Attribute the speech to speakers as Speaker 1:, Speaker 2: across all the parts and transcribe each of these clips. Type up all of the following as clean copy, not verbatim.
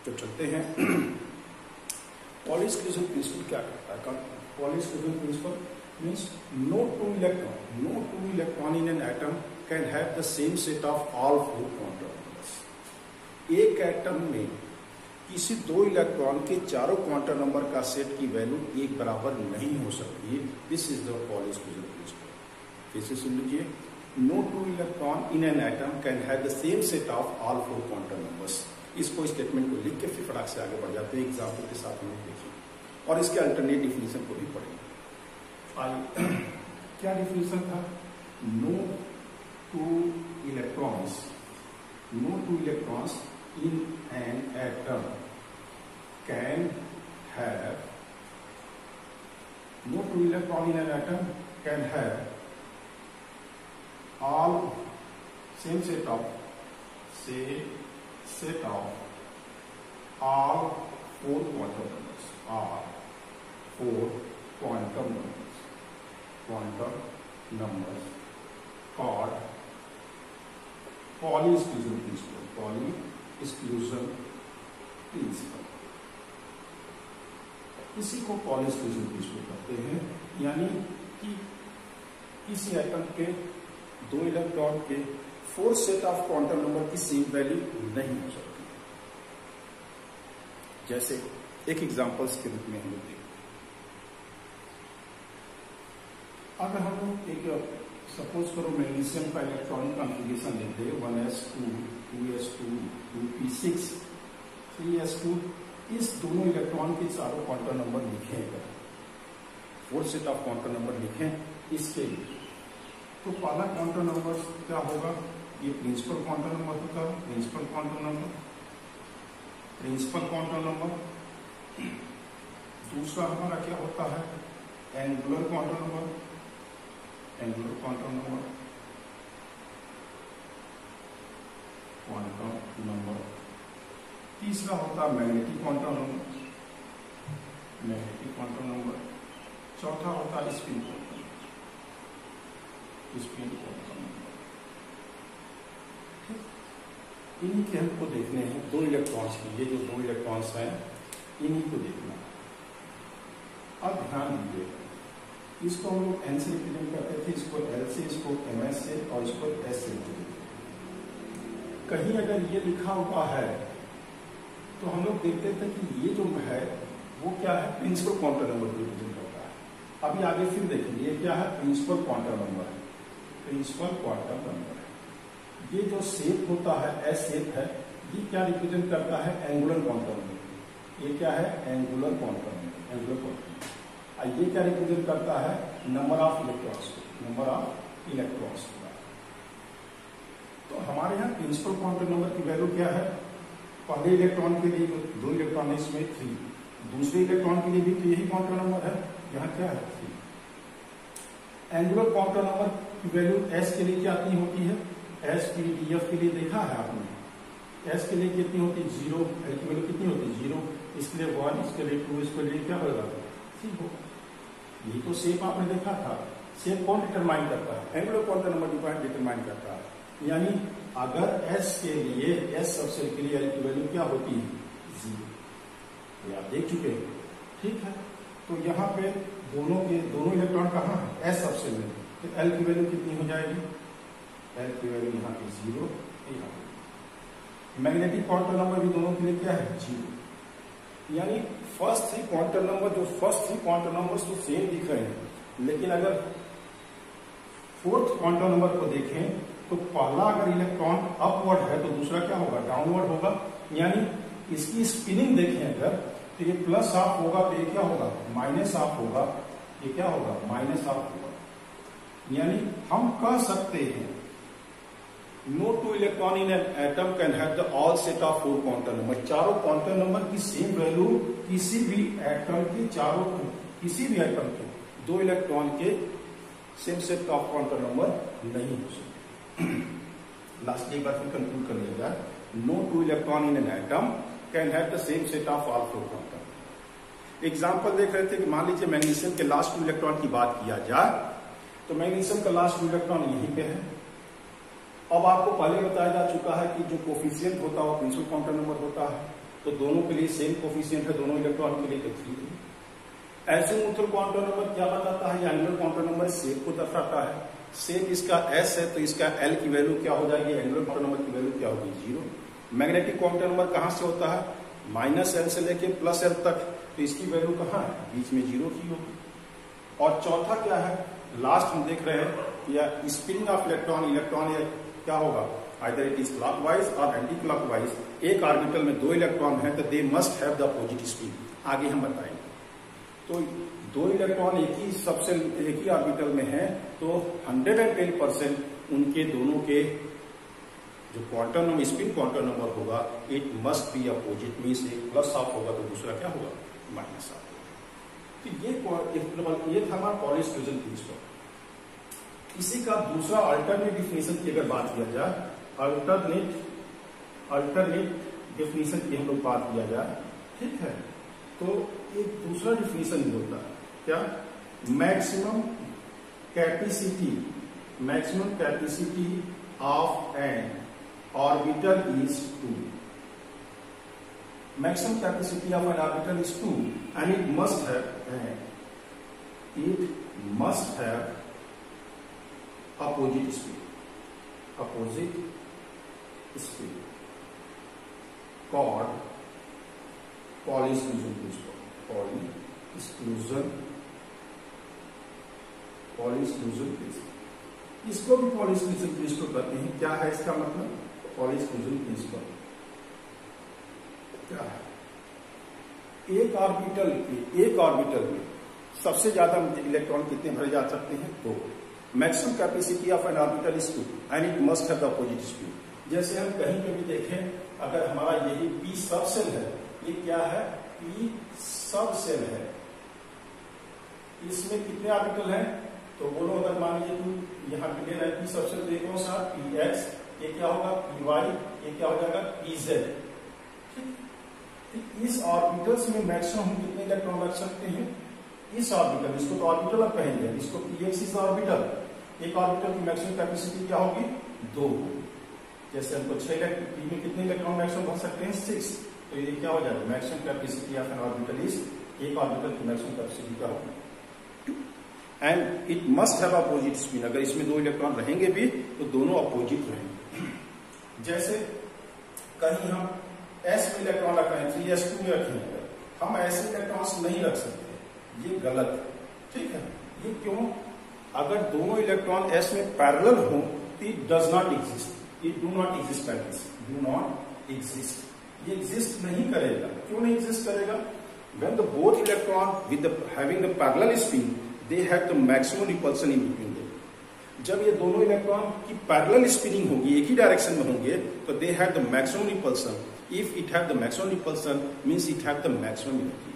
Speaker 1: तो चलते हैं। पॉली एक्सक्लूजन प्रिंसिपल क्या कहता है? Poly exclusion principle means no two electron in an atom can have the same set of all four quantum numbers. एक atom में किसी दो इलेक्ट्रॉन के चारों क्वांटम नंबर का सेट की वैल्यू एक बराबर नहीं हो सकती है। This is the Pauli exclusion principle. फिर से सुन लीजिए, no two electron in an atom can have the same set of all four quantum numbers. इसको स्टेटमेंट को लिख के फिर फटाक से आगे बढ़ जाते हैं। एग्जाम्पल के साथ हम लोग देखिए और इसके अल्टरनेट डिफिनेशन को भी पढ़ेंगे। क्या डिफिनेशन था? No two electrons in an atom can have no two electron in an atom can have all same set of all four quantum numbers called Pauli exclusion principle. इसी को poly exclusion principal कहते हैं। यानी कि किसी atom के दो electron के four set of quantum number की सेम वैल्यू नहीं हो सकती। जैसे एक एग्जांपल्स के रूप में हम लोग देखते हैं, अगर हम लोग एक सपोज करो मैग्नीशियम का इलेक्ट्रॉनिक कॉन्फ़िगरेशन लेते हैं 1s2 2s2 2p6 3s2, इस दोनों इलेक्ट्रॉन के चारों क्वांटम नंबर लिखे हैं, four set of quantum number लिखें इसके लिए, तो पहला क्वांटम नंबर क्या होगा? ये प्रिंसिपल क्वांटम नंबर होगा। प्रिंसिपल क्वांटम नंबर दूसरा हमारा क्या होता है? Angular quantum number. तीसरा होता है मैग्नेटिक क्वांटम नंबर। चौथा होता है स्पिन क्वांटम नंबर। इन्हीं के हमको देखने हैं, दो इलेक्ट्रॉन्स की। ये जो दो इलेक्ट्रॉन्स हैं इन्हीं को देखना है। अब ध्यान दीजिएगा, इसको हम लोग एन से रिप्रेजेंट करते थे, इसको एल से, इसको एमएस से और इसको एस से। कहीं अगर ये लिखा हुआ है तो हम लोग देखते थे कि ये जो है वो क्या है? प्रिंसिपल क्वांटम नंबर को रिप्रेजेंट करता है। अभी आगे फिर देखेंगे ये क्या है? प्रिंसिपल क्वांटम नंबर है। ये जो शेप होता है एस शेप है, ये क्या रिप्रेजेंट करता है? Angular quantum number. ये क्या है? Angular quantum number. ये क्या रिप्रेजेंट करता है? Number of electrons. तो हमारे यहाँ प्रिंसिपल क्वांटम नंबर की वैल्यू क्या है? पहले इलेक्ट्रॉन के लिए दो इलेक्ट्रॉन है, इसमें 3, दूसरे इलेक्ट्रॉन के लिए भी तो यही क्वांटम नंबर है, यहाँ क्या है? 3। एंगुलर क्वांटम नंबर की वैल्यू एस के लिए क्या होती है? एस पी डी एफ के लिए देखा है आपने, एस के लिए कितनी होती है? 0। एल की वैल्यू कितनी होती है? 0। इसके लिए 1, इसके लिए 2, इसके लिए क्या होगा? 3 होगा। यही तो शेप आपने देखा था। शेप कौन डिटरमाइन करता है? एंगुलर क्वांटम नंबर डिटरमाइन करता है। यानी अगर एस के लिए, एस सबसेल के लिए एल की वैल्यू क्या होती है? 0। ये आप देख चुके हैं, ठीक है। तो यहाँ पे दोनों इलेक्ट्रॉन कहाँ है? एस सबसेल में। तो एल की वैल्यू कितनी हो जाएगी? एल की वैल्यू यहाँ पे 0। मैग्नेटिक क्वांटम नंबर भी दोनों के लिए क्या है? 0। यानी फर्स्ट थ्री क्वांटम नंबर तो सेम दिख रहे हैं, लेकिन अगर फोर्थ क्वांटम नंबर को देखें तो पहला अगर इलेक्ट्रॉन अपवर्ड है तो दूसरा क्या होगा? डाउनवर्ड होगा। यानी इसकी स्पिनिंग देखें अगर, तो ये प्लस हाफ होगा तो ये क्या होगा? माइनस हाफ होगा। ये क्या होगा? माइनस हाफ होगा। यानी हम कह सकते हैं no two electron in an atom can have the all set of four quantum number. चारों क्वांटम नंबर की सेम वैल्यू किसी भी एटम के दो इलेक्ट्रॉन के same set of quantum number नहीं हो सकते। लास्ट एक बार फिर कंक्लूड कर लिया जाए, no two electron in an atom can have the same set of all four quantum. Example देख रहे थे कि मान लीजिए मैग्नीशियम के लास्ट 2 इलेक्ट्रॉन की बात किया जाए तो मैग्नीशियम का लास्ट 2 इलेक्ट्रॉन यहीं पे है। अब आपको पहले बताया जा चुका है कि जो कोफिशिएंट होता है वो प्रिंसिपल क्वांटम नंबर होता है। तो दोनों के लिए सेम कोफिशिएंट है, दोनों इलेक्ट्रॉन के लिए तो 3 है। एजीमुथल क्वांटम नंबर क्या बताता है? एंगुलर क्वांटम नंबर शेप को दर्शाता है। शेप इसका S है तो इसका L की वैल्यू क्या हो जाएगी? एंगुलर क्वांटम नंबर की वैल्यू क्या होगी? 0। मैग्नेटिक क्वांटम नंबर कहां से होता है? -L से लेके +L तक, तो इसकी वैल्यू कहां है? बीच में 0 की होगी। और चौथा क्या है? लास्ट हम देख रहे हैं या स्पिनिंग ऑफ इलेक्ट्रॉन, इलेक्ट्रॉन क्या होगा? आइदर इट इज क्लॉकवाइज और एंटी क्लॉकवाइज। एक ऑर्बिटल में 2 इलेक्ट्रॉन है तो they must have the opposite spin. आगे हम बताएंगे। तो 2 इलेक्ट्रॉन एक ही ऑर्बिटल में है तो 110% उनके दोनों के जो quantum number, spin quantum number होगा, it must be opposite, means एक प्लस ऑफ होगा तो दूसरा क्या होगा? Minus half. तो ये था हमारा पॉलिश फ्यूजन प्रिंसिपल। इसी का दूसरा अल्टरनेट डिफिनेशन की अगर बात किया जाए, अल्टरनेट डिफिनेशन की हम लोग बात किया जाए, ठीक है, तो एक दूसरा डिफिनेशन भी होता है क्या? Maximum capacity of an orbital is 2। Maximum capacity of an orbital is 2 and it must have opposite spin called Pauli's फ्यूजन प्रिंसिपल। पॉलिश फ्यूजन प्रिंसिपल, इसको भी पॉलिश फ्यूजन प्रिंसिपल कहते हैं। क्या है इसका मतलब? पॉलिश फ्यूजन प्रिंसिपल क्या है? एक ऑर्बिटल में सबसे ज्यादा इलेक्ट्रॉन कितने भरे जा सकते हैं? 2। Maximum capacity of an orbital is 2 and it must have the opposite speed. जैसे हम कहीं पे भी देखें, अगर हमारा यही p सब सेल है, ये क्या है? p सब सेल है, इसमें कितने ऑर्बिटल हैं? तो बोलो, अगर मान लीजिए तुम यहाँ पे ले रहे हैं p सब सेल, देखो सा px, ये क्या होगा? py, ये क्या हो जाएगा? pz। इस ऑर्बिटल्स में मैक्सिमम हम कितने इलेक्ट्रॉन रख सकते हैं? इस ऑर्बिटल, इसको तो ऑर्बिटल आप कहेंगे, इसको px इज ऑर्बिटल। एक ऑर्बिटल की मैक्सिमम कैपेसिटी क्या होगी? 2। जैसे हमको 6 इलेक्ट्रॉन में कितने इलेक्ट्रॉन मैक्सिमम भर सकते हैं? 6। तो ये क्या हो जाएगा? Maximum capacity of an orbital is, एक ऑर्बिटल की मैक्सिमम कैपेसिटी क्या होगी? 2 and it must have opposite spin. अगर इसमें 2 इलेक्ट्रॉन रहेंगे भी तो दोनों अपोजिट रहेंगे। जैसे कहीं हम s में इलेक्ट्रॉन रख रहे हैं, 3s2 में रखेंगे, हम ऐसे इलेक्ट्रॉन्स नहीं रख सकते, ये गलत है, ठीक है। ये क्यों? अगर दोनों इलेक्ट्रॉन s में पैरेलल हो तो it does not exist, it do not exist like this, do not exist, ये एग्जिस्ट नहीं करेगा। क्यों नहीं एग्जिस्ट करेगा? When the both electron with the having the parallel spin, they have the maximum repulsion in between them. जब ये दोनों electron की पैरेलल स्पिनिंग होगी, एक ही डायरेक्शन में होंगे, तो they have the maximum repulsion. If it have the maximum repulsion, means it have the maximum energy.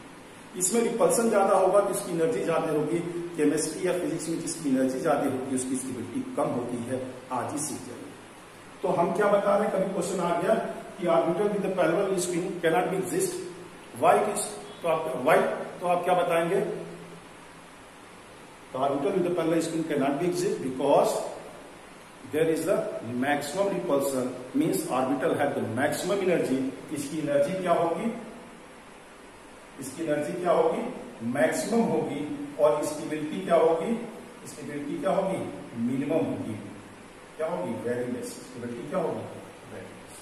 Speaker 1: इसमें रिपल्सन ज्यादा होगा तो इसकी एनर्जी ज्यादा होगी। केमिस्ट्री या फिजिक्स में जिसकी एनर्जी ज्यादा होगी उसकी स्टेबिलिटी कम होती है। आज ही सीख जाएंगे। तो हम क्या बता रहे हैं? कभी क्वेश्चन आ गया कि orbital with the parallel spin can not be exist, why it is, तो आप क्या बताएंगे? तो orbital with the parallel spin can not be exist because there is the maximum repulsion, means orbital have the maximum energy. इसकी energy क्या होगी? इसकी energy क्या होगी? मैक्सिमम होगी। और स्टेबिलिटी क्या होगी? स्टेबिलिटी क्या होगी? मिनिमम होगी। क्या होगी? Very less. स्टेबिलिटी क्या होगी? Very less.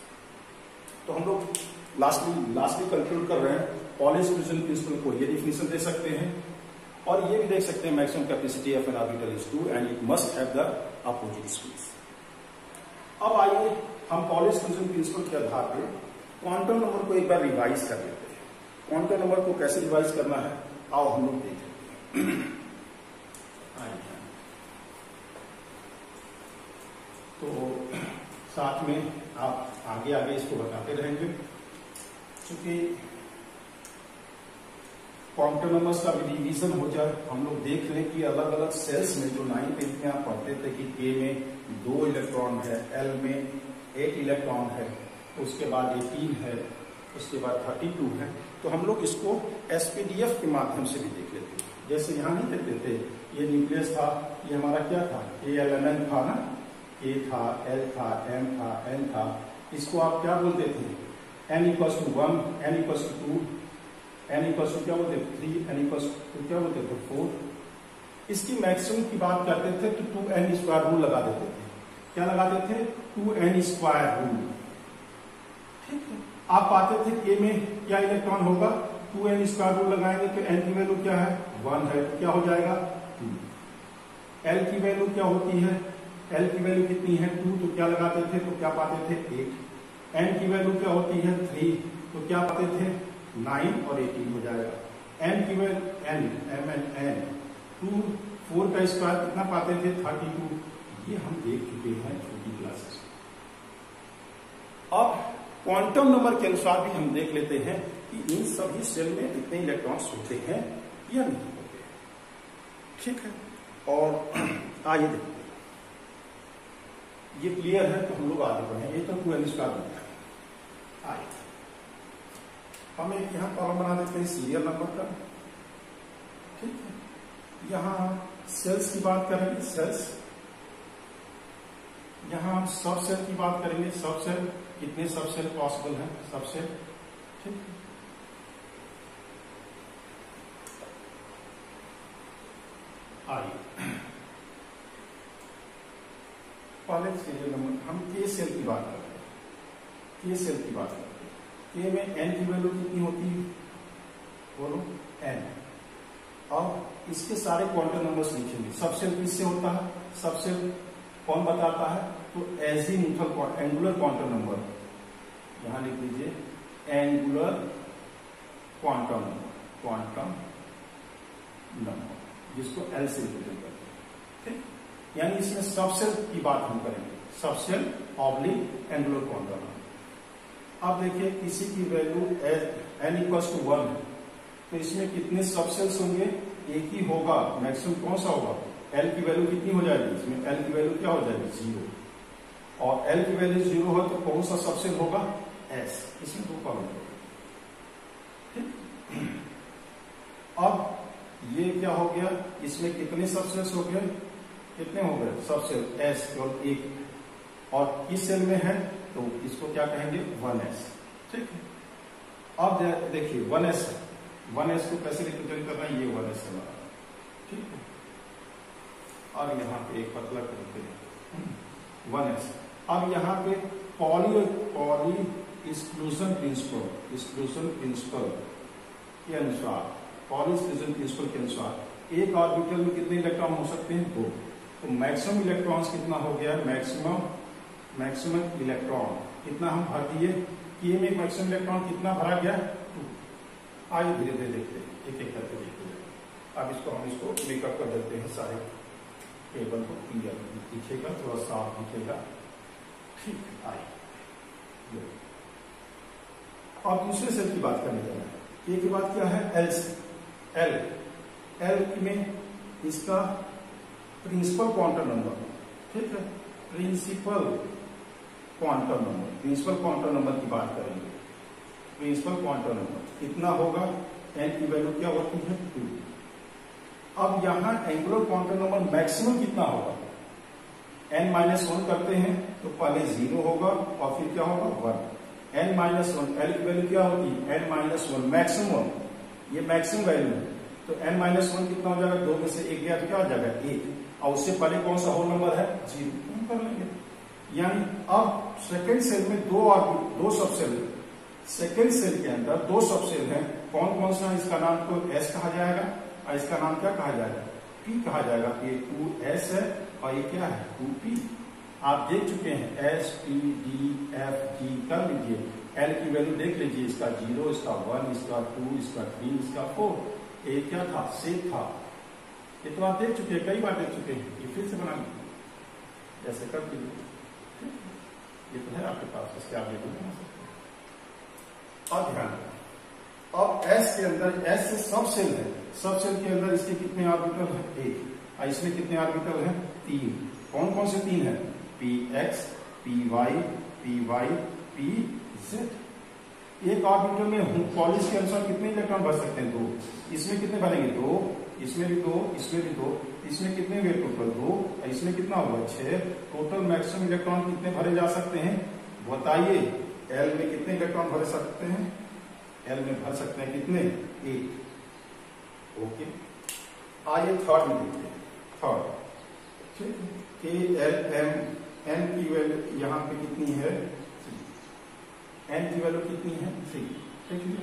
Speaker 1: तो हम लोग लास्टली कंक्लूड कर रहे हैं। पॉलिश फ्यूजन प्रिंसिपल को ये डिफिनेशन दे सकते हैं और ये भी देख सकते हैं, maximum capacity of an orbital is 2 and it must have the opposite speed. अब आइए हम पॉलिश फ्यूजन प्रिंसिपल के आधार पर क्वांटम नंबर को एक बार रिवाइज कर लेते हैं। क्वांटम नंबर को कैसे रिवाइज करना है, आओ हम लोग देख लेते हैं। तो साथ में आप आगे आगे इसको बताते रहेंगे। क्योंकि क्वांटम नंबर्स का भी डिवीजन हो जाए, हम लोग देख रहे हैं कि अलग अलग सेल्स में जो 9th में आप पढ़ते थे कि K में 2 इलेक्ट्रॉन है, L में 8 इलेक्ट्रॉन है, उसके बाद 18 है, उसके बाद 32 है। तो हम लोग इसको SPDF के माध्यम से भी देख लेते हैं। जैसे यहाँ नहीं देखते थे, ये न्यूक्लियस था, ये हमारा क्या था? ALMN था ना, K था, L था, M था, N था। इसको आप क्या बोलते थे? n equals to 1, n equals to 2, n equals to क्या बोलते हैं 3, n इक्वल्स टू क्या बोलते हैं 4। इसकी मैक्सिमम की बात करते थे तो 2n स्क्वायर रूल लगा देते थे। क्या लगाते थे? 2n square rule. ठीक है, आप पाते थे k में क्या इलेक्ट्रॉन होगा, 2n स्क्वायर रूल लगाएंगे तो n की वैल्यू क्या है 1 है, तो क्या हो जाएगा 2। l की वैल्यू क्या होती है, l की वैल्यू कितनी है 2, तो क्या लगाते थे तो क्या पाते थे 8। n की वैल्यू क्या होती है 3, तो क्या पाते थे 9 और 18 हो जाएगा। n की वैल्यू n 2 4 का स्क्वायर कितना पाते थे 32। ये हम देख चुके हैं छोटी क्लासेस। अब क्वांटम नंबर के अनुसार भी हम देख लेते हैं कि इन सभी सेल में इतने इलेक्ट्रॉन्स होते हैं या नहीं होते हैं। ठीक है, और आइए देखते हैं, ये क्लियर है तो हम लोग आगे बढ़े। ये तो 2n स्क्वायर बनता है। आइए हम एक यहाँ कॉलम बना देते हैं सीरियल नंबर का। ठीक है, यहाँ सेल्स की बात करेंगे, सेल्स। यहाँ हम सब सेल की बात करेंगे, सब सेल कितने सब सेल पॉसिबल हैं, सब सेल। ठीक है, आइए पहले सीरियल नंबर हम के सेल की बात करते हैं। के सेल की बात करते हैं, के में n की वैल्यू कितनी होती है बोलो n। अब इसके सारे क्वांटम नंबर्स लिखेंगे। सब सेल किससे होता है, सब सेल कौन बताता है, तो एजीमुथल एंगुलर क्वांटम नंबर, यहां लिख लीजिए एंगुलर क्वांटम नंबर, जिसको एल से रिप्रेजेंट करते हैं। ठीक, यानी इसमें सब सेल की बात हम करेंगे, sub shell oblique angular quantum number. अब देखिए किसी की वैल्यू n इक्वल्स टू 1 है, तो इसमें कितने सब सेल्स होंगे, एक ही होगा। मैक्सिमम कौन सा होगा, L की वैल्यू कितनी हो जाएगी, इसमें L की वैल्यू क्या हो जाएगी 0, और L की वैल्यू 0 हो तो कौन सा सबसेल होगा S। इसमें 2 कॉलम होगा। अब ये क्या हो गया, इसमें कितने सबसेल्स हो गए, कितने हो गए सबसेल S और एक, और किस सेल में है तो इसको क्या कहेंगे 1s। ठीक है, अब देखिए 1s को कैसे रिप्रेजेंट करना है, ये 1s है। ठीक है, और यहाँ पे एक पतला करते हैं 1s। अब यहाँ पे पॉली एक्सक्लूजन प्रिंसिपल के अनुसार, पॉली एक्सक्लूजन प्रिंसिपल के अनुसार एक ऑर्बिटल में कितने इलेक्ट्रॉन हो सकते हैं 2, तो मैक्सिमम इलेक्ट्रॉन्स कितना हो गया, मैक्सिमम इलेक्ट्रॉन कितना हम भर दिए, के में मैक्सिमम इलेक्ट्रॉन कितना भरा गया 2। आइए धीरे धीरे देखते हैं, एक एक करके देखते हैं। अब हम इसको मेकअप कर देते हैं, सारे टेबल को क्लियर दिखेगा, थोड़ा साफ दिखेगा। ठीक, आइए अब दूसरे सेल की बात करने जा रहे हैं। के की बात क्या है, एल में इसका प्रिंसिपल क्वांटम नंबर। ठीक है, प्रिंसिपल क्वांटम नंबर की बात करेंगे। प्रिंसिपल क्वांटम नंबर कितना होगा, n की वैल्यू क्या होती है 2। अब यहां एंगुलर क्वांटम नंबर मैक्सिमम कितना होगा, n-1 करते हैं तो पहले 0 होगा और फिर क्या होगा 1। n-1 l की वैल्यू क्या होती है n-1 मैक्सिमम, ये मैक्सिमम वैल्यू है, तो n-1 कितना हो जाएगा, 2 में से 1 गया तो क्या हो जाएगा 1, और उससे पहले कौन सा होल नंबर है 0, कर लेंगे। यानी अब सेकेंड सेल में दो सबसेल, सेकेंड सेल के अंदर 2 सबसेल हैं, कौन कौन सा, इसका नाम तो S कहा जाएगा और इसका नाम क्या कहा जाएगा P कहा जाएगा। ये 2s है और ये क्या है 2p। आप देख चुके हैं S P D F G, कर लीजिए, L की वैल्यू देख लीजिए, इसका 0, इसका 1, इसका 2, इसका 3, इसका 4, ये क्या था सेट था। ये तो आप देख चुके हैं, कई बार देख चुके हैं, ये फिर से बना लीजिए, ऐसे कर दीजिए। ये तो है आपके पास, इसके आप बना सकते हैं। और ध्यान रखें, अब S के अंदर, S से सब सेल है, सब सेल के अंदर इसके कितने ऑर्बिटल है 1, और इसमें कितने ऑर्बिटल है 3। कौन कौन से 3 है, px, py, py, pz। एक ऑर्बिटल में पॉलिश के अनुसार कितने इलेक्ट्रॉन भर सकते हैं 2, इसमें कितने भरेंगे 2, इसमें भी 2, इसमें भी 2, इसमें कितने हुए टोटल 2, इसमें कितना हुआ 6। टोटल मैक्सिमम इलेक्ट्रॉन कितने भरे जा सकते हैं बताइए, एल में कितने इलेक्ट्रॉन भर सकते हैं? एल में भर सकते हैं कितने? 8। ओके, आइए थर्ड में देखते हैं। थर्ड, ठीक है, के एल एम, एन की वैल्यू यहाँ पे कितनी है? 3। एन की वैल्यू कितनी है? 3। ठीक है,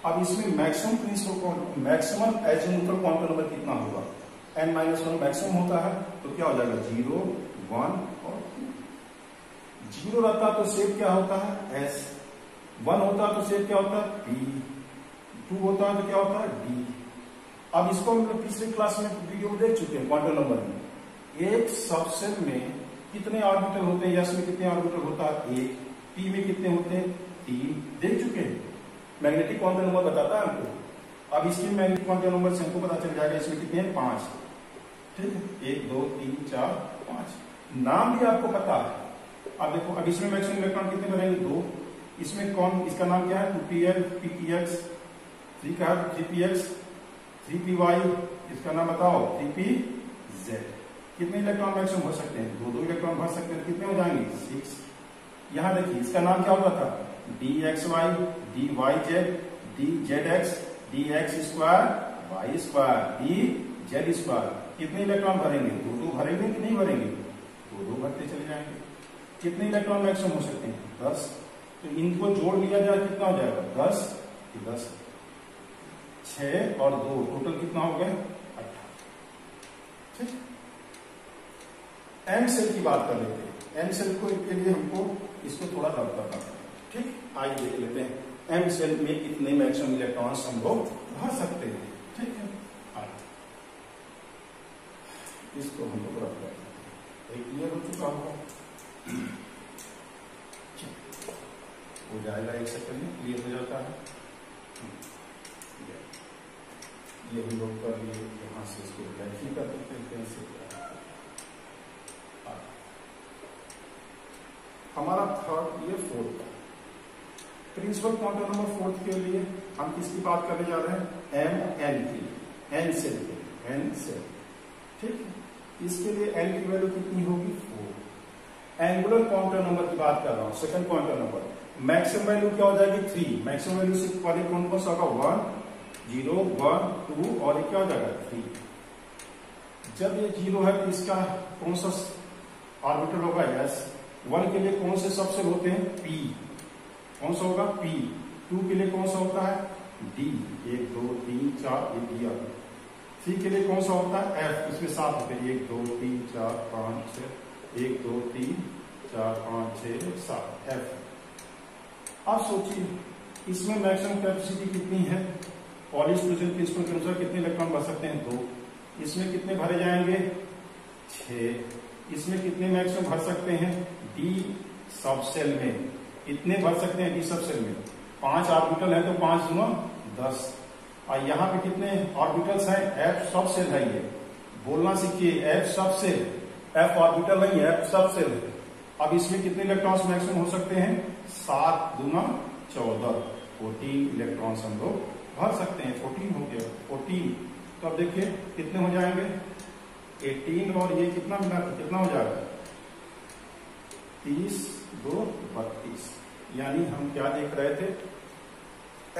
Speaker 1: अब इसमें maximum principal, maximum azimuthal quantum number कितना होगा? n-1 मैक्सिमम होता है, तो क्या हो जाएगा? 0, 1 और 2। 0 रहता तो शेप क्या होता है? S। 1 होता तो शेप क्या होता है? P। 2 होता है तो क्या होता है? D। अब इसको हम लोग पिछले क्लास में वीडियो में देख चुके हैं। क्वांटम नंबर में एक सबसेल में कितने ऑर्बिटल होते हैं? S में कितने ऑर्बिटल होता है? 1। P में कितने होते हैं? 3। देख चुके हैं। मैग्नेटिक क्वांटम नंबर बताता है हमको। अब इसकी मैग्नेटिक क्वांटम नंबर से हमको पता चल जाएगा इसमें कितने हैं? 5। ठीक है, 1 2 3 4 5। नाम भी आपको पता है। अब देखो, अब इसमें मैक्सिमम इलेक्ट्रॉन कितने बनेंगे? 2। इसमें कौन, इसका नाम क्या है? 2pl, 3px, 3 का 3px, 3py, इसका नाम बताओ 3pz। कितने इलेक्ट्रॉन मैक्सिमम हो सकते हैं? 2 इलेक्ट्रॉन भर सकते हैं। कितने हो जाएंगे? 6। यहां देखिए, इसका नाम क्या होता था? dxy, dyz, dzx, dx square, y square, dz square. कितने इलेक्ट्रॉन भरेंगे? 2 भरेंगे कि नहीं भरेंगे? 2 भरते चले जाएंगे। कितने इलेक्ट्रॉन मैक्सिमम हो सकते हैं? 10। तो इनको जोड़ लिया जाए कितना हो जाएगा? 10, 10, 6 और 2 टोटल कितना हो गया? 18। ठीक, एम सेल की बात कर लेते हैं। एम सेल को के लिए हमको इसको थोड़ा रब करना है। ठीक, आइए देख लेते हैं एम सेल में कितने मैक्सिमम इलेक्ट्रॉन्स हम लोग भर सकते हैं। ठीक है, इसको हम लोग रब करते हैं। क्लियर हो चुका होगा? हो जाएगा, 1 सेकंड में क्लियर हो जाता है। ये हम लोग कर लिए, यहां से इसको वेरीफाई कर देते हैं कैसे। हमारा थर्ड, ये फोर्थ था। प्रिंसिपल क्वांटम नंबर फोर्थ के लिए हम किसकी बात करने जा रहे हैं? एम एन की, एन सेल के, एन सेल। ठीक है, इसके लिए एन की वैल्यू कितनी होगी? 4। एंगुलर क्वांटम नंबर की बात कर रहा हूं, second quantum number. Maximum value क्या हो जाएगी? 3। मैक्सिमम वैल्यू से पहले कौन कौन सा होगा? 1, 0, 1, 2 और ये क्या हो जाएगा? 3। जब ये 0 है तो इसका कौन सा ऑर्बिटल होगा? S। 1 के लिए कौन से सबसेल होते हैं? P। कौन सा होगा? P। 2 के लिए कौन सा होता है? D। 1 2 3 4, ये दिया। 3 के लिए कौन सा होता है? F। इसमें 7 होते हैं, 1 2 3 4 5 6, 1 2 3 4 5 6 7, F। आप सोचिए, इसमें मैक्सिमम कैपेसिटी कितनी है? पॉलिश फ्यूजन प्रिंसिपल के अनुसार कितने इलेक्ट्रॉन भर सकते हैं? 2। इसमें कितने भरे जाएंगे? 6। इसमें कितने मैक्सिमम भर सकते हैं? डी सबसेल में कितने भर सकते हैं? डी सबसेल में 5 ऑर्बिटल है तो 5 गुना 10। और यहाँ पे कितने ऑर्बिटल्स हैं? एफ सबसेल है। ये बोलना सीखिए, एफ सबसेल, एफ ऑर्बिटल नहीं है, एफ सबसेल है। अब इसमें कितने इलेक्ट्रॉन्स मैक्सिमम हो सकते हैं? 7 गुना 14, 14 इलेक्ट्रॉन्स हम लोग भर सकते हैं। 14 हो गया, 14। तो अब देखिए कितने हो जाएंगे? 18 और ये कितना मिला, कितना हो जाएगा? 30 2 32। यानी हम क्या देख रहे थे?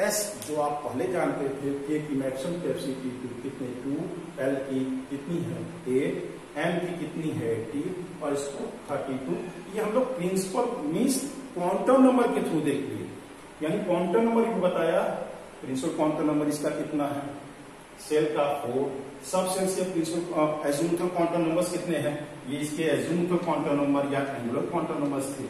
Speaker 1: एस जो आप पहले जानते थे, के की मैक्सिमम कैपेसिटी कितनी? 2, एल की कितनी है? 8, एम की कितनी है? 80 और इसको 32। ये हम लोग प्रिंसिपल मीन्स क्वांटम नंबर के थ्रू देख लिए। यानी क्वांटम नंबर को बताया, प्रिंसिपल क्वांटम नंबर इसका कितना है? सेल का 4। सब सेल्स के प्रिंसिपल एजीमुथल क्वांटम नंबर्स कितने हैं? ये इसके एजीमुथल क्वांटम नंबर या एंगुलर क्वांटम नंबर्स थे।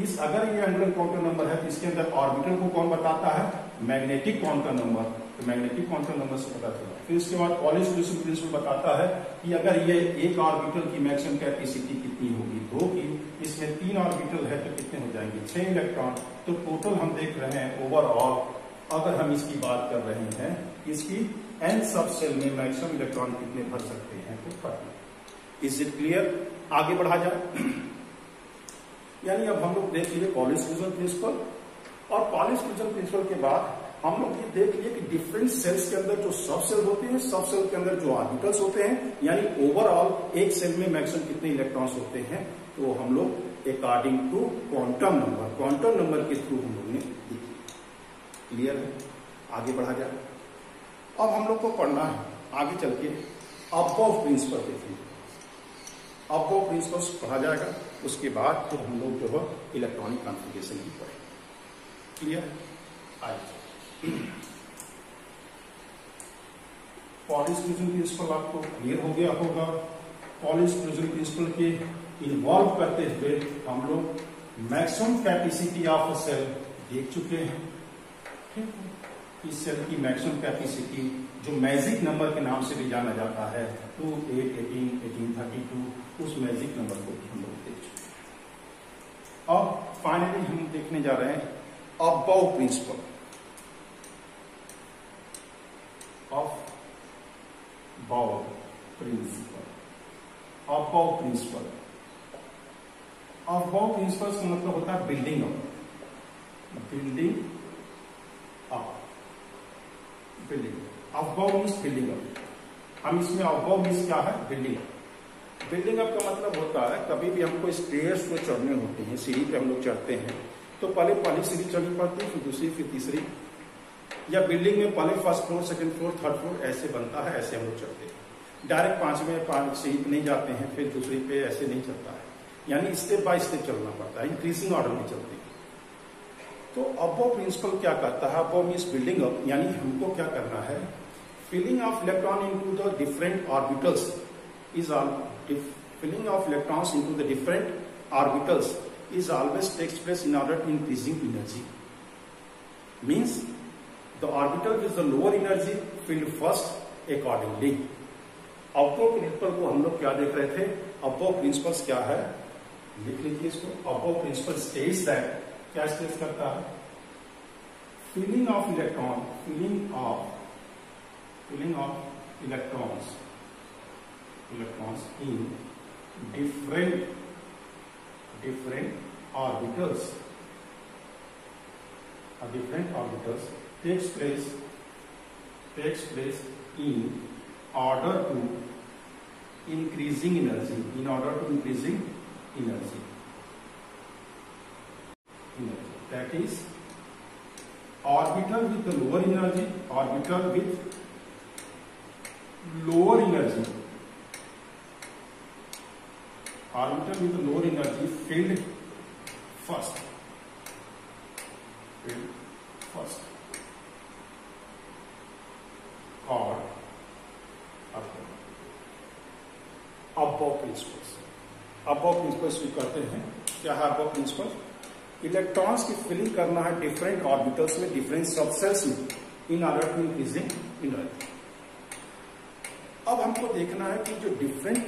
Speaker 1: इस अगर ये एंगुलर क्वांटम नंबर है तो इसके अंदर ऑर्बिटल को कौन बताता है? Magnetic quantum number. तो मैग्नेटिक क्वांटम नंबर से पता चला। फिर इसके बाद पॉलिश फ्यूजन प्रिंसिपल बताता है कि अगर ये एक ऑर्बिटल की मैक्सिमम कैपेसिटी कितनी होगी? 2 की। इसमें 3 ऑर्बिटल है तो कितने हो जाएंगे? 6 इलेक्ट्रॉन। तो टोटल हम देख रहे हैं ओवरऑल, अगर हम इसकी बात कर रहे हैं, इसकी एन सब सेल में मैक्सिमम इलेक्ट्रॉन कितने भर सकते हैं? तो 30। Is it clear? आगे बढ़ा जाए। यानी अब हम लोग देख लिए पॉलिश फ्यूजन प्रिंसिपल, और पॉलिश फ्यूजन प्रिंसिपल के बाद हम लोग ये देख लिए कि डिफरेंट सेल्स के अंदर जो सब सेल होते हैं, सब सेल के अंदर जो ऑर्बिटल्स होते हैं, यानी ओवरऑल एक सेल में मैक्सिमम कितने इलेक्ट्रॉन्स होते हैं, तो हम लोग according to quantum number, quantum number के थ्रू हम लोग ने लिखी। क्लियर है? आगे बढ़ा जाए। अब हम लोग को पढ़ना है आगे चल के अबव प्रिंसिपल देखेंगे। अबव प्रिंसिपल्स पढ़ा जाएगा, उसके बाद फिर हम लोग जो है इलेक्ट्रॉनिक कॉन्फ़िगरेशन की पढ़ेंगे। क्लियर? आइए, पॉलिश फ्यूजन प्रिंसिपल आपको क्लियर हो गया होगा। पॉलिश फ्यूजन प्रिंसिपल के इन्वॉल्व करते हुए हम लोग maximum capacity of a shell देख चुके हैं। ठीक है? इस सेल की मैक्सिमम कैपेसिटी जो मैजिक नंबर के नाम से भी जाना जाता है 2, 8, 18, 1832, उस मैजिक नंबर को भी हम लोग देख चुके हैं। अब फाइनली हम देखने जा रहे हैं above principle of Bow principle, above principle, above principle का मतलब होता है building up, building up, building above means building up. हम इसमें above मीन्स क्या है? Building up. बिल्डिंग अप का मतलब होता है कभी भी हमको स्टेयर्स को चढ़ने होते हैं, सीढ़ी पे हम लोग चढ़ते हैं तो पहली सीढ़ी चढ़नी पड़ती है, फिर दूसरी, फिर तीसरी, या बिल्डिंग में पहले first floor, second floor, third floor ऐसे बनता है, ऐसे हम लोग चढ़ते हैं। डायरेक्ट पांच सीढ़ी पे नहीं जाते हैं, फिर दूसरी पे ऐसे नहीं चलता है, यानी स्टेप बाय स्टेप चलना पड़ता है, इंक्रीजिंग ऑर्डर में चलते हैं। तो अबव प्रिंसिपल क्या करता है? अबव मीन्स बिल्डिंग अप, यानी हमको क्या करना है? Filling of electron into the different orbitals is filling of electrons into the different orbitals is always takes place in order to increasing energy. Means the orbital with the lower energy filled first accordingly। Aufbau principle को हम लोग क्या देख रहे थे? Above principles क्या है? लिख लीजिए इसको। अबव प्रिंसिपल स्टेट्स दैट, क्या स्टेट्स करता है? Filling of electron, filling of electrons in different orbitals takes place in order to increasing energy, that is orbital with the lower energy filled first और Aufbau principles भी करते हैं। क्या है Aufbau principle? Electrons की filling करना है different orbitals में, डिफरेंट सबसेल्स में, in order to increasing energy. अब हमको देखना है कि जो डिफरेंट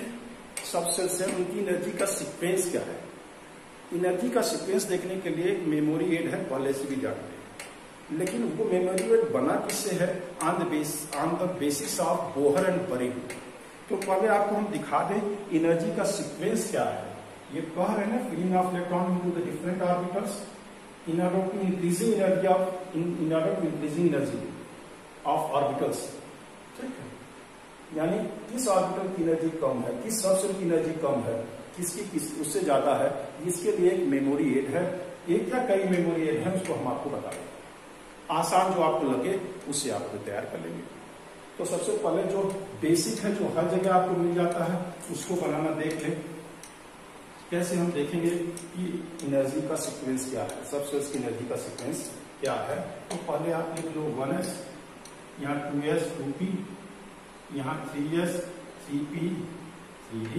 Speaker 1: सबसेल्स हैं उनकी एनर्जी का सीक्वेंस क्या है। एनर्जी का सीक्वेंस देखने के लिए मेमोरी एड है, पहले से भी जानते हैं, लेकिन वो मेमोरी एड बना किससे है? On the basis of Bohr and Bury. तो पहले आपको हम दिखा दें एनर्जी का सीक्वेंस क्या है। ये कह रहे हैं ना, filling of electron into the different orbitals in order to increasing energy of orbitals. ठीक है, यानी किस ऑर्बिटल की एनर्जी कम है, किस सबसेल की एनर्जी कम है, किसकी उससे ज्यादा है, इसके लिए एक मेमोरी एड है। एक या कई मेमोरी एड है, उसको हम आपको बता दें। आसान जो आपको लगे उससे आपको तैयार कर लेंगे। तो सबसे पहले जो बेसिक है, जो हर जगह आपको मिल जाता है, उसको बनाना देख लें। कैसे हम देखेंगे कि एनर्जी का सीक्वेंस क्या है, सबसेल्स की एनर्जी का सीक्वेंस क्या है। तो पहले आप लिख लो 1s, यहाँ 2s 2p, यहाँ 3s 3p 3d,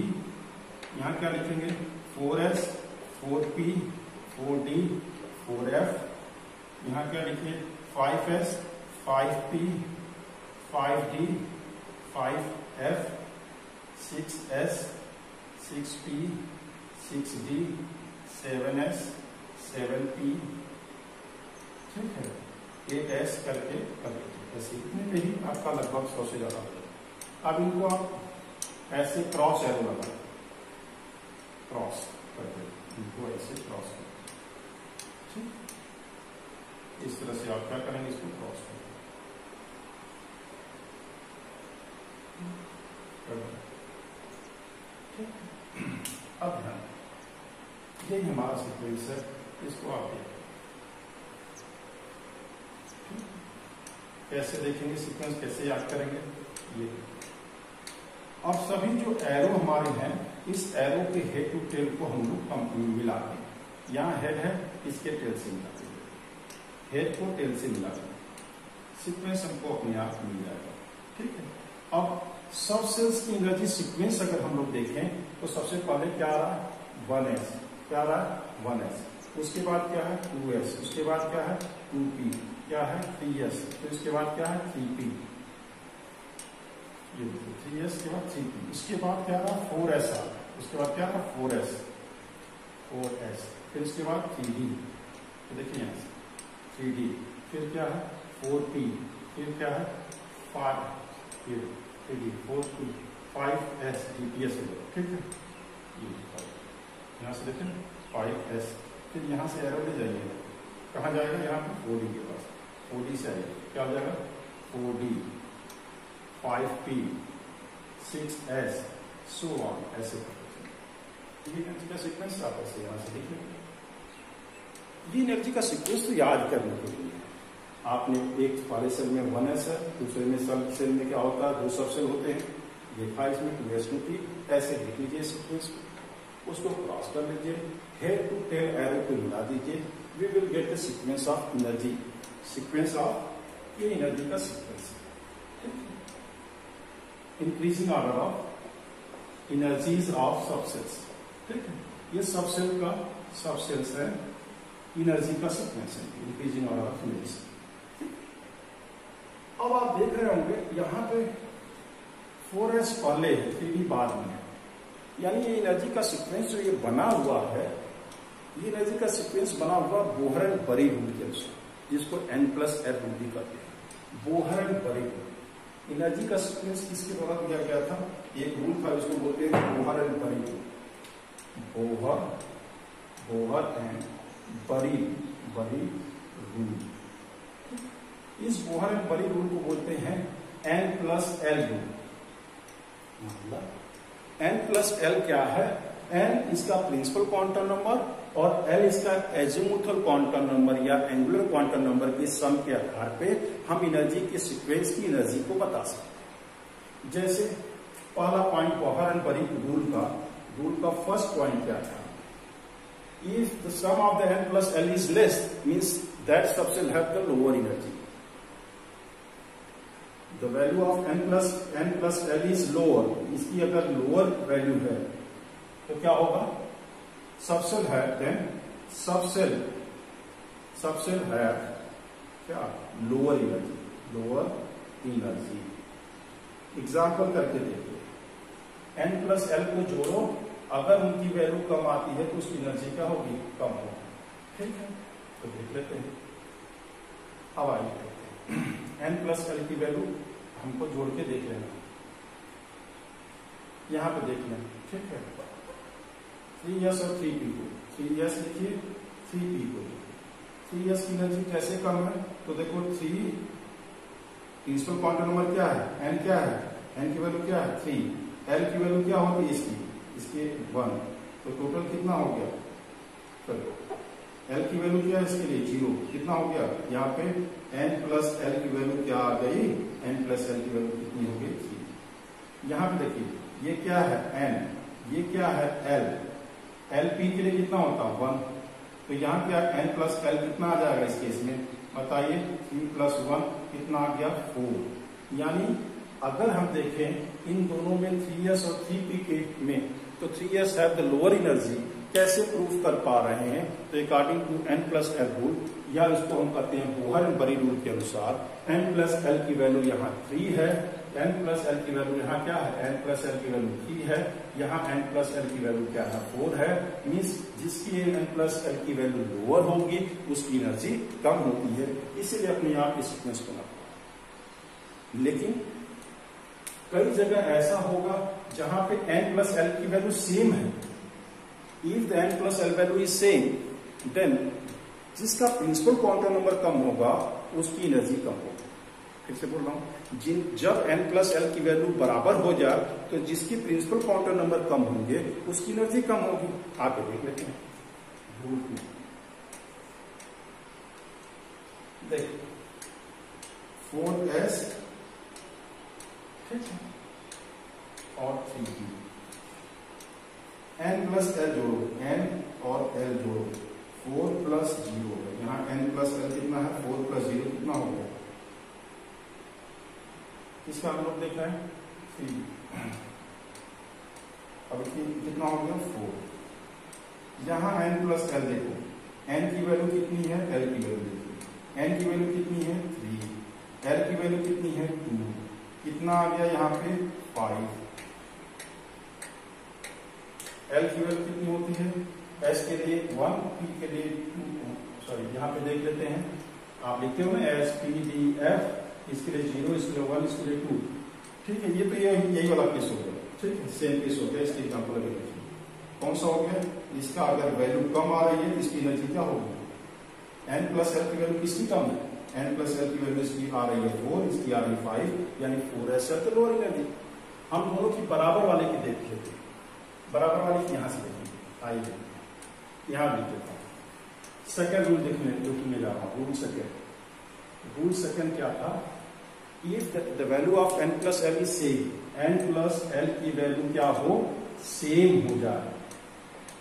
Speaker 1: यहाँ क्या लिखेंगे 4s 4p 4d 4f, यहाँ क्या लिखे 5s 5p 5d 5f, 6s 6p 6d 7s 7p, ठीक है, 8s करके कर लीजिए। ऐसे इतने में ही आपका लगभग 100 से ज्यादा हो जाएगा। अब इनको आप ऐसे क्रॉस एरो लगा, क्रॉस करके इनको ऐसे क्रॉस कर, इस तरह से आप क्या करेंगे, इसको क्रॉस करेंगे। अब ध्यान ये हमारा सीक्वेंस है, इसको आप देखें। कैसे देखेंगे सीक्वेंस, कैसे याद करेंगे? ये अब सभी जो एरो हमारे हैं, इस एरो के हेड टू टेल को हम लोग मिलाते हैं। यहाँ हेड है, इसके टेल से मिलाते हैं, हेड को टेल से मिलाते हैं, सीक्वेंस हमको अपने आप मिल जाएगा। ठीक है, अब सब सेल्स की एनर्जी सीक्वेंस अगर हम लोग देखें तो सबसे पहले क्या आ रहा है? 1s। क्या आ रहा है? 1s। उसके बाद क्या है? 2s। उसके बाद क्या है? 2p। क्या है? 3s। फिर इसके बाद क्या है? 3p। ये 3s के बाद 3p। इसके बाद क्या रहा? 4s आ रहा। उसके बाद क्या रहा? 4s। फिर इसके बाद 3d। तो देखिए यहाँ से 3d। फिर क्या है? 4p। फिर क्या है? 5। फिर 3d, 4p, 5s, dps। ठीक है, ये यहाँ से देखें 5s। फिर यहाँ से एरो ले जाइए, कहाँ जाएगा? यहाँ पे 4d के पास, 4d से आएगा, क्या हो जाएगा? 4d, 5p, 6s, so on, ऐसे ये एनर्जी का सीक्वेंस आप ऐसे यहाँ से देखिए। ये एनर्जी का सीक्वेंस तो याद करने के लिए आपने एक वाले सेल में 1s है, दूसरे में सब सेल में क्या होता है? 2 सब सेल होते हैं, देखा इसमें 2s 2p। ऐसे लिख लीजिए सीक्वेंस को, उसको क्रॉस कर लीजिए, हेड टू टेल एरो को मिला दीजिए, we will get the sequence of energy. Sequence of ये एनर्जी का सीक्वेंस है, increasing order of energies of sub shells. ठीक है, ये सब सेल का सब सेल्स है, एनर्जी का सीक्वेंस है, इंक्रीजिंग ऑर्डर ऑफ एनर्जी। अब आप देख रहे होंगे यहाँ पे 4s पहले है, 3d बाद में है, यानी ये एनर्जी का सीक्वेंस जो ये बना हुआ है, ये एनर्जी का सीक्वेंस बना हुआ बोहर एंड बरी रूल के अनुसार, जिसको n+r रूल भी कहते हैं। Bohr and Bury rule energy का सीक्वेंस किसके द्वारा दिया गया था? एक रूल था, इसको बोलते हैं Bohr and Bury rule. Bohr and Bury rule. इस बोहर एंड बरी रूल को बोलते हैं n+l रूल। मतलब n+l क्या है? n इसका प्रिंसिपल क्वांटम नंबर और l इसका एजीमुथल क्वांटम नंबर या एंगुलर क्वांटम नंबर के सम के आधार पे हम एनर्जी के सीक्वेंस की एनर्जी को बता सकते हैं। जैसे पहला point Bohr and Bury rule का फर्स्ट पॉइंट क्या था? If the sum of the n+l is less, means that subshell have the lower energy. The value of n+l is lower, इसकी अगर लोअर वैल्यू है तो क्या होगा? सबसेल है, देन सबसेल है क्या? Lower energy. एग्जाम्पल करके देखिए, n+l को जोड़ो, अगर उनकी वैल्यू कम आती है तो उसकी एनर्जी क्या होगी? कम होगी। ठीक है, तो देख लेते हैं। अब आइए n+l की वैल्यू हमको जोड़ के देख लेना, यहां पे देख लें। ठीक है, 3s और 3p को 3s लिखिए, 3p को 3s की एनर्जी कैसे कम है? तो देखो 3 प्रिंसिपल क्वांटम नंबर क्या है? n क्या है? n की वैल्यू क्या है? 3। l की वैल्यू क्या होती है? इसकी 1। तो टोटल कितना हो गया? चलो l की वैल्यू क्या है इसके लिए? 0। कितना हो गया? यहाँ पे n+l की वैल्यू क्या आ गई? n+l की वैल्यू कितनी हो गई? 3। यहाँ पे देखिए, ये क्या है? n, ये क्या है? l। lp के लिए कितना होता है? 1। तो यहाँ क्या n+l कितना आ जाएगा इस केस में? बताइए, 3+1 कितना आ गया? 4। यानी अगर हम देखें इन दोनों में 3s और 3p के में, तो 3s have the lower energy. कैसे प्रूफ कर पा रहे हैं? तो अकॉर्डिंग टू n+l रूल, या इसको हम कहते हैं बोहर एंड बरी रूल के अनुसार, n+l की वैल्यू यहाँ 3 है, n+l की वैल्यू यहाँ क्या है? n+l की वैल्यू 3 है, यहाँ n+l की वैल्यू क्या है? 4 है। मीन्स जिसकी n+l की वैल्यू लोअर होगी उसकी एनर्जी कम होती है, इसीलिए अपने आप इस सीक्वेंस को ना। लेकिन कई जगह ऐसा होगा जहां पे n+l की वैल्यू सेम है। If the n+l value is same, then जिसका प्रिंसिपल क्वांटम नंबर कम होगा उसकी एनर्जी कम होगी। फिर से बोल रहा हूं, जब n+l की वैल्यू बराबर हो जाए तो जिसकी प्रिंसिपल क्वांटम नंबर कम होंगे उसकी एनर्जी कम होगी। आगे देख लेते हैं। रूट 2। देख 4s ठीक है और 3b, n प्लस एल जोड़ो, n और l जोड़ो, 4 प्लस 0 है, यहाँ n प्लस l कितना है, 4 प्लस 0 कितना हो गया, इसका हम लोग देख रहे हैं 3। अब कितना हो गया 4। यहाँ n प्लस l देखो, n की वैल्यू कितनी है, l की वैल्यू देखिए, n की वैल्यू कितनी है 3, l की वैल्यू कितनी है 2, कितना आ गया यहाँ पे 5, L की वैल्यू कितनी होती है, S के लिए 1, P के लिए 2, सॉरी यहाँ पे देख लेते हैं, आप लिखते हो ना S P D F, इसके लिए 0, इसके लिए 1, इसके लिए 2, ठीक है। ये तो यही वाला केस हो गया, ठीक है, सेम केस हो गया। इसके एग्जाम्पल अगर कौन सा हो गया, इसका अगर वैल्यू कम आ रही है तो इसकी एनर्जी क्या होगी, n प्लस एल की वैल्यू किसकी कम है, n प्लस एल की वैल्यू इसकी आ रही है 4, इसकी आ रही है 5, यानी 4s है तो लोअर एनर्जी। हम दोनों की बराबर वाले की देख लेते हैं, बराबर वाली की यहां से देखेंगे, आइए यहां लिख देता हूं। सेकेंड रूल देखने जा रहा हूं, रूल सेकेंड क्या था, if the value of n plus L is same, n plus L की वैल्यू क्या हो, सेम हो जाए,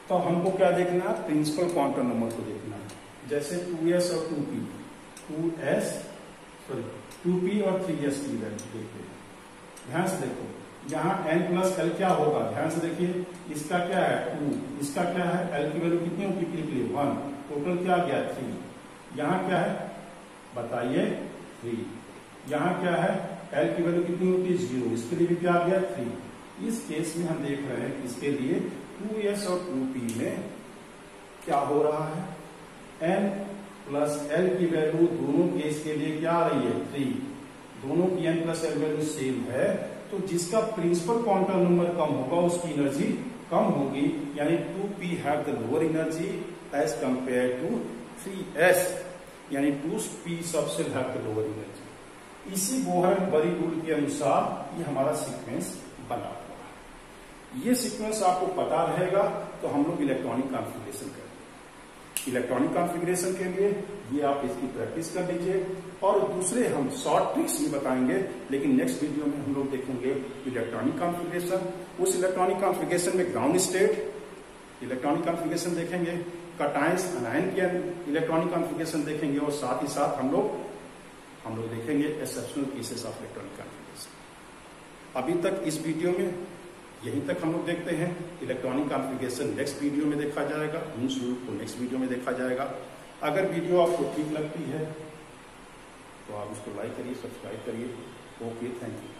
Speaker 1: तो हमको क्या देखना है, प्रिंसिपल क्वांटम नंबर को देखना है। जैसे 2s और 2p, 2p और 3s की वैल्यू देखते हैं, ध्यान से देखो, यहाँ n प्लस एल क्या होगा, ध्यान से देखिए, इसका क्या है 2, इसका क्या है, l की वैल्यू कितनी होगी, के लिए 1, टोटल क्या गया 3, यहाँ क्या है बताइए 3, यहाँ क्या है l की वैल्यू कितनी होती है 0, इसके लिए भी क्या आ गया 3। इस केस में हम देख रहे हैं, इसके लिए 2s और 2p में क्या हो रहा है, n प्लस l की वैल्यू दोनों केस के लिए क्या आ रही है 3, दोनों की n plus L value same है, तो जिसका प्रिंसिपल क्वांटम नंबर कम होगा उसकी एनर्जी कम होगी, यानी 2p have the lower energy as compare to 3s, यानी 2p सबसे हैव द लोअर एनर्जी। इसी बोहर-बरी रूल के अनुसार ये हमारा सीक्वेंस बना हुआ है। ये सीक्वेंस आपको पता रहेगा तो हम लोग इलेक्ट्रॉनिक कॉन्फ़िगरेशन करेंगे। इलेक्ट्रॉनिक कॉन्फ़िगरेशन के लिए ये आप इसकी प्रैक्टिस कर लीजिए, और दूसरे हम शॉर्ट ट्रिक्स भी बताएंगे, लेकिन नेक्स्ट वीडियो में हम लोग देखेंगे इलेक्ट्रॉनिक कॉन्फ़िगरेशन। उस इलेक्ट्रॉनिक कॉन्फ़िगरेशन में ग्राउंड स्टेट इलेक्ट्रॉनिक कॉन्फ़िगरेशन देखेंगे, कैटायंस अनायन के इलेक्ट्रॉनिक कॉन्फ़िगरेशन देखेंगे, और साथ ही साथ हम लोग देखेंगे exceptional cases of electronic configuration. अभी तक इस वीडियो में यहीं तक हम लोग देखते हैं, इलेक्ट्रॉनिक कॉन्फ़िगरेशन नेक्स्ट वीडियो में देखा जाएगा, उस रूल को नेक्स्ट वीडियो में देखा जाएगा। अगर वीडियो आपको ठीक लगती है तो आप उसको लाइक करिए, सब्सक्राइब करिए। Okay, thank you.